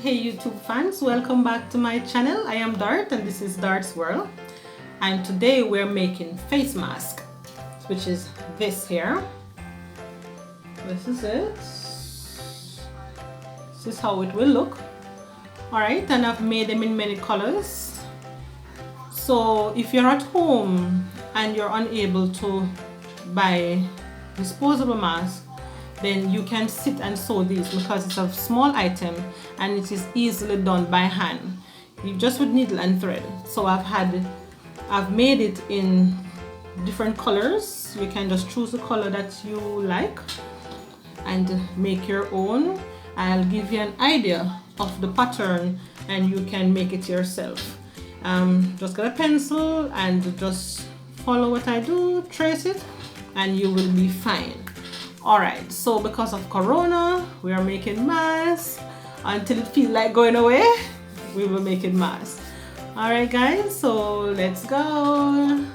Hey YouTube fans, welcome back to my channel. I am Dart and this is Dart's World, and today we're making face mask, which is this here. This is it. This is how it will look. Alright, and I've made them in many colors. So if you're at home and you're unable to buy disposable masks, then you can sit and sew these because it's a small item and it is easily done by hand. You just with needle and thread. So I've made it in different colors. You can just choose the color that you like and make your own. I'll give you an idea of the pattern and you can make it yourself. Just get a pencil and just follow what I do, trace it, and you will be fine. Alright, so because of Corona, we are making masks. Until it feels like going away, we will make it masks. Alright guys, so let's go.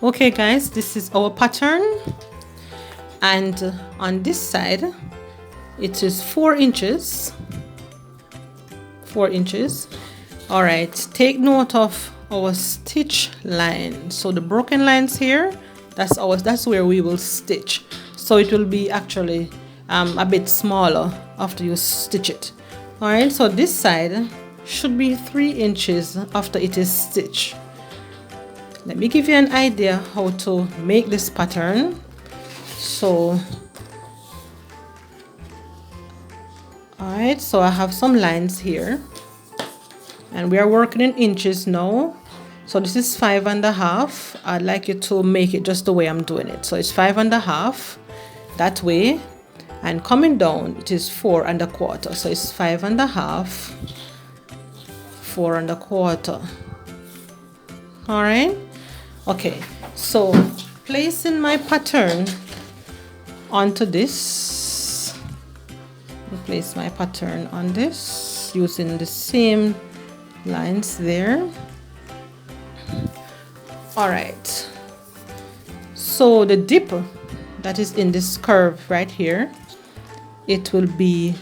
Okay guys, this is our pattern. And on this side, it is 4 inches. 4 inches. All right, take note of our stitch line. So the broken lines here, that's where we will stitch. So it will be actually a bit smaller after you stitch it. All right, so this side should be 3 inches after it is stitched. Let me give you an idea how to make this pattern. So alright, so I have some lines here and we are working in inches now. So this is 5.5. I'd like you to make it just the way I'm doing it. So it's 5.5 that way, and coming down it is 4.25. So it's 5.5, 4.25. Alright, okay, so placing my pattern onto this. Place my pattern on this using the same lines there. All right, so the dip that is in this curve right here, it will be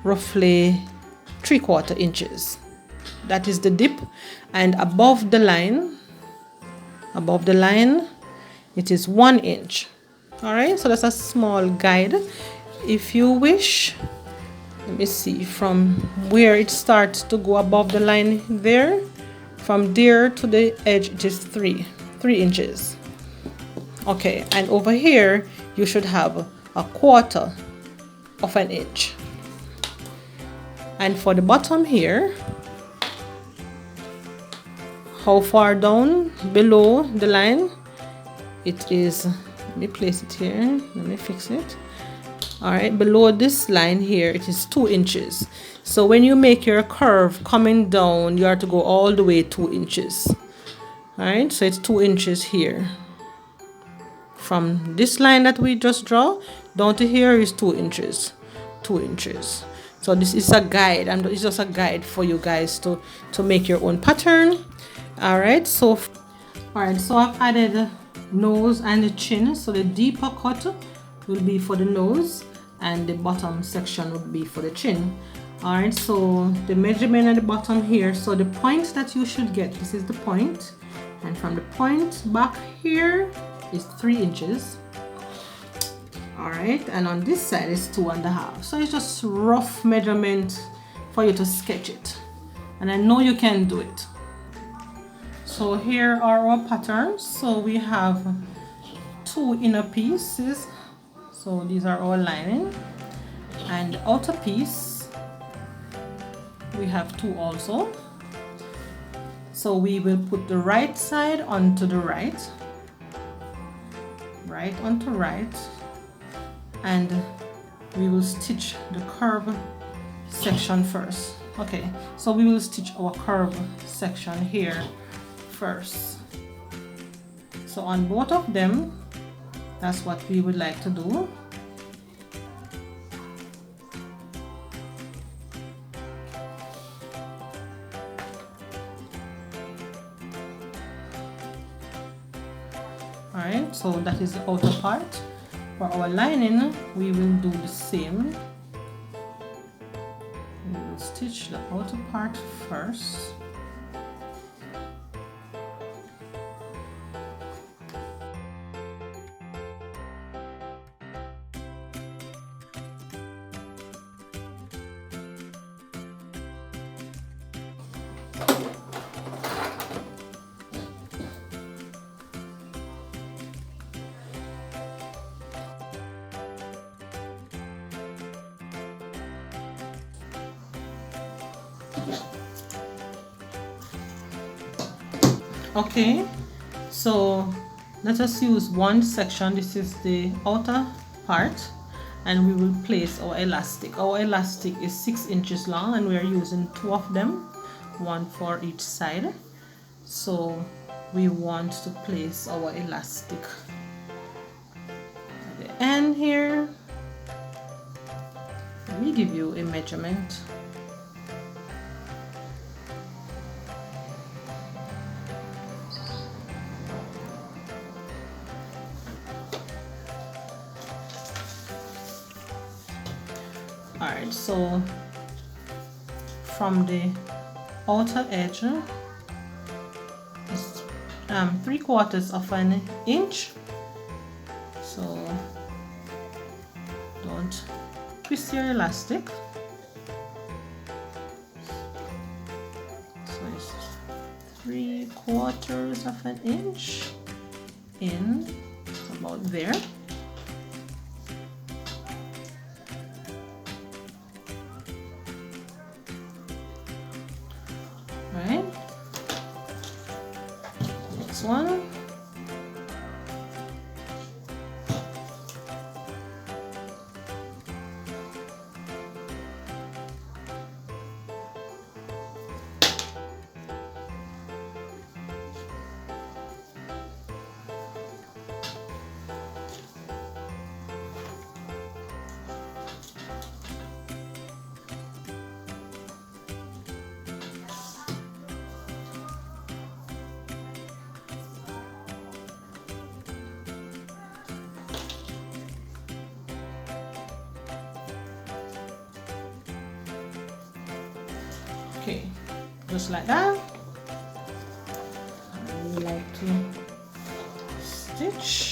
roughly 3/4 inches. That is the dip, and above the line it is 1 inch. All right, so that's a small guide. If you wish, let me see, from where it starts to go above the line there, from there to the edge it is 3 inches. Okay, and over here you should have 1/4 of an inch. And for the bottom here, how far down below the line it is, let me place it here, let me fix it. All right, below this line here it is 2 inches. So when you make your curve coming down, you have to go all the way 2 inches. All right, so it's 2 inches here. From this line that we just draw down to here is 2 inches. 2 inches. So this is a guide, and it's just a guide for you guys to make your own pattern. All right, so I've added the nose and the chin. So the deeper cut will be for the nose and the bottom section would be for the chin. All right, so the measurement at the bottom here, so the point that you should get, this is the point, and from the point back here is 3 inches. All right, and on this side is 2.5. So it's just rough measurement for you to sketch it, and I know you can do it. So here are our patterns. So we have 2 inner pieces. So these are our lining, and outer piece we have 2 also. So we will put the right side onto the right onto right, and we will stitch the curve section first. Okay, so we will stitch our curve section here first. So on both of them, that's what we would like to do. Alright, so that is the outer part. For our lining, we will do the same. We will stitch the outer part first. Okay, so let us use one section. This is the outer part, and we will place our elastic. Our elastic is 6 inches long, and we are using 2 of them, one for each side. So we want to place our elastic at the end here. Let me give you a measurement. Alright, so from the outer edge is 3/4 of an inch. So don't twist your elastic. So it's 3/4 of an inch in, about there. Right, next one. Okay, just like that. I would like to stitch.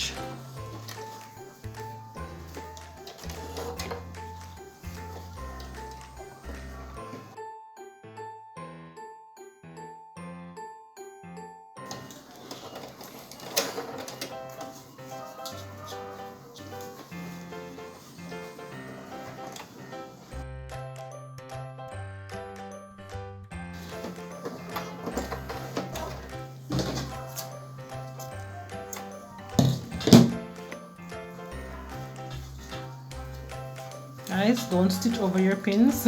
Guys, don't stitch over your pins.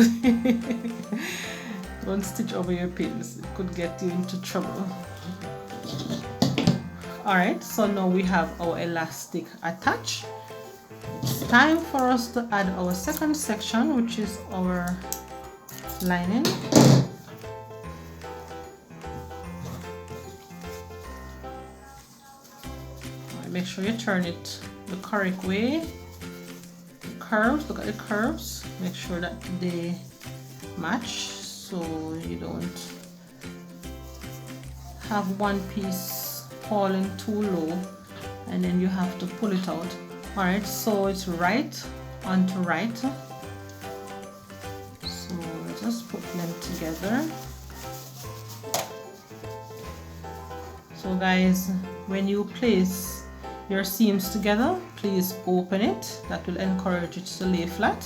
Don't stitch over your pins. It could get you into trouble. Alright, so now we have our elastic attached. It's time for us to add our second section, which is our lining. Make sure you turn it the correct way. Curves, look at the curves, make sure that they match so you don't have one piece falling too low and then you have to pull it out. Alright, so it's right onto right, so let's just put them together. So guys, when you place your seams together, please open it. That will encourage it to lay flat.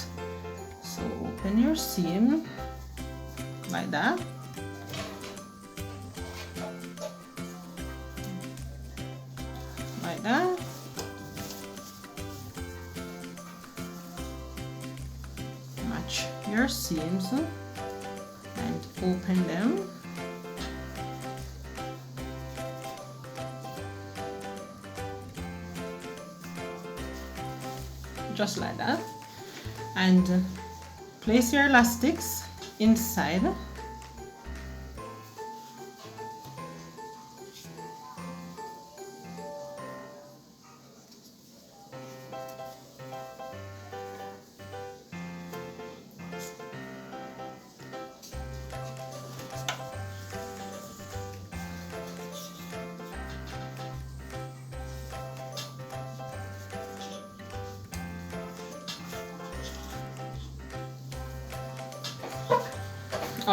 So open your seam like that. Like that. Match your seams and open them. Just like that, and place your elastics inside.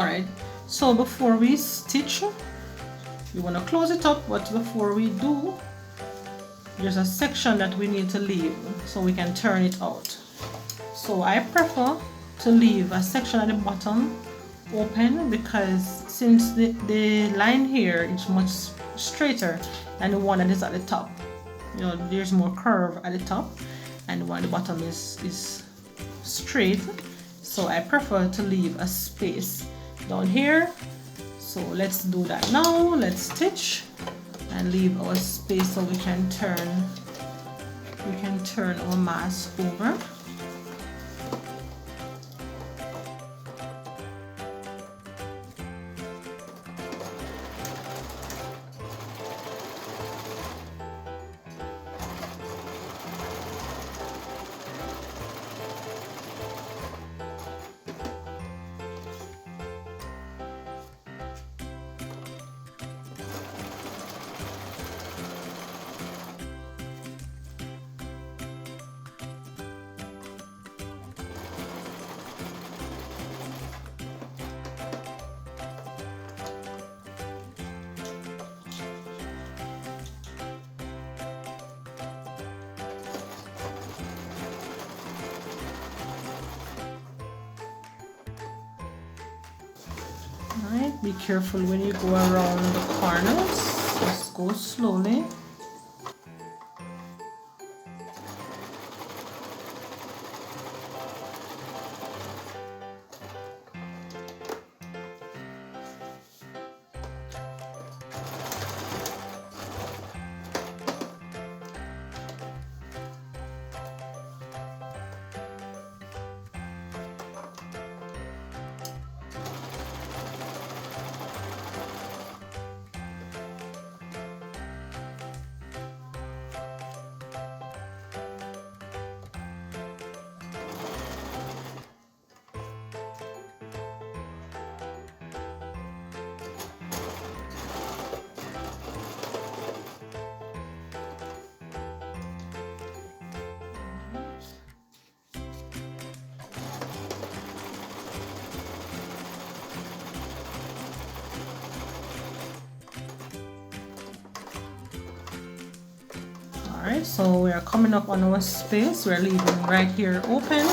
All right, so before we stitch, we want to close it up, but before we do, there's a section that we need to leave so we can turn it out. So I prefer to leave a section at the bottom open, because since the line here is much straighter than the one that is at the top, you know, there's more curve at the top, and the one at the bottom is straight. So I prefer to leave a space down here. So let's do that now. Let's stitch and leave our space so we can turn our mask over. Alright, be careful when you go around the corners, just go slowly. Alright, so we are coming up on our space. We're leaving right here open.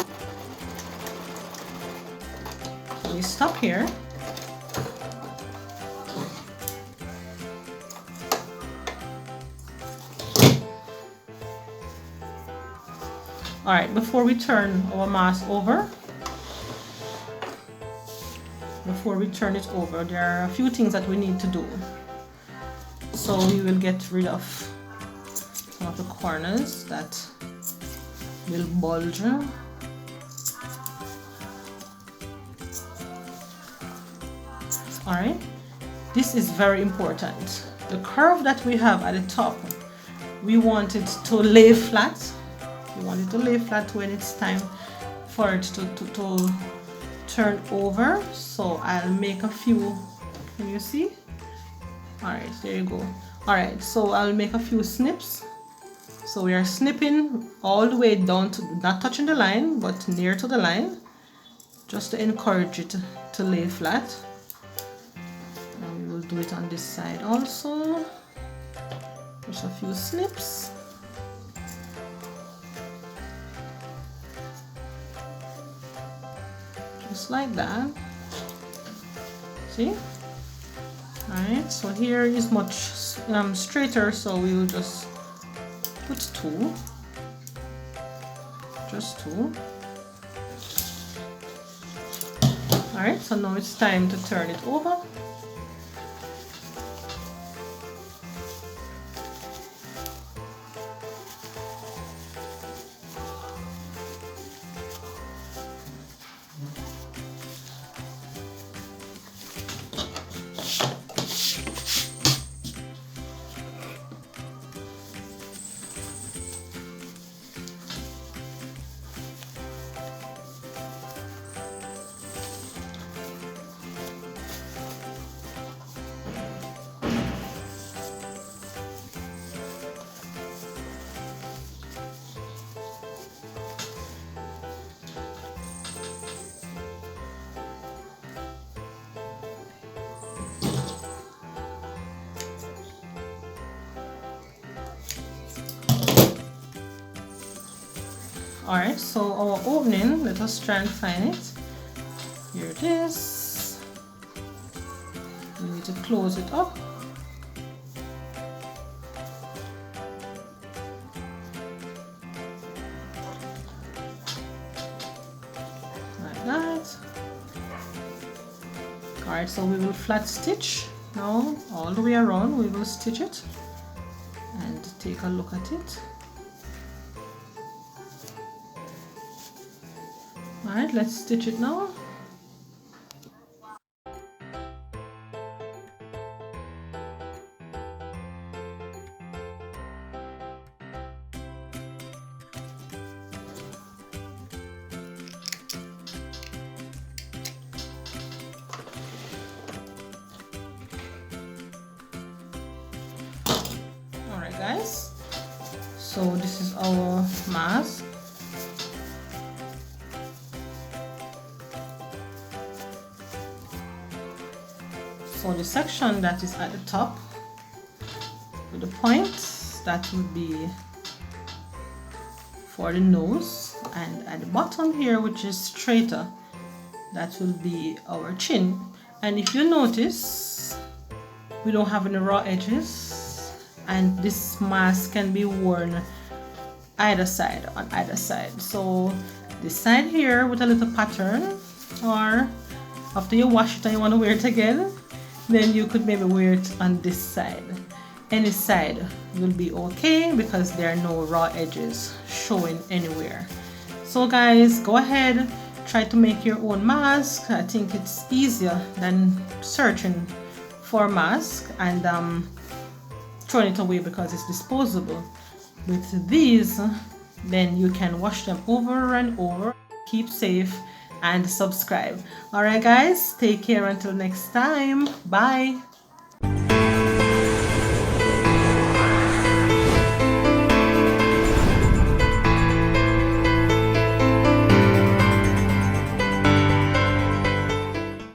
So we stop here. Alright, before we turn our mask over, there are a few things that we need to do. So we will get rid of some of the corners that will bulge. Alright, this is very important. The curve that we have at the top, we want it to lay flat. We want it to lay flat when it's time for it to turn over. So I'll make a few, can you see? Alright, there you go. Alright, so I'll make a few snips. So we are snipping all the way down to, not touching the line, but near to the line, just to encourage it to lay flat. And we will do it on this side also. Just a few snips. Just like that. See? Alright, so here is much straighter, so we will just put two. Just two. Alright, so now it's time to turn it over. Alright, so our opening, let us try and find it. Here it is. We need to close it up. Like that. Alright, so we will flat stitch now all the way around. We will stitch it and take a look at it. Alright, let's stitch it now. Alright guys, so this is our mask. So the section that is at the top with the point, that will be for the nose, and at the bottom here, which is straighter, that will be our chin. And if you notice, we don't have any raw edges, and this mask can be worn either side, on either side. So this side here with a little pattern, or after you wash it and you want to wear it again, then you could maybe wear it on this side. Any side will be okay because there are no raw edges showing anywhere. So guys, go ahead, try to make your own mask. I think it's easier than searching for a mask and throwing it away because it's disposable. With these, then you can wash them over and over. Keep safe and subscribe. Alright guys, take care until next time. Bye.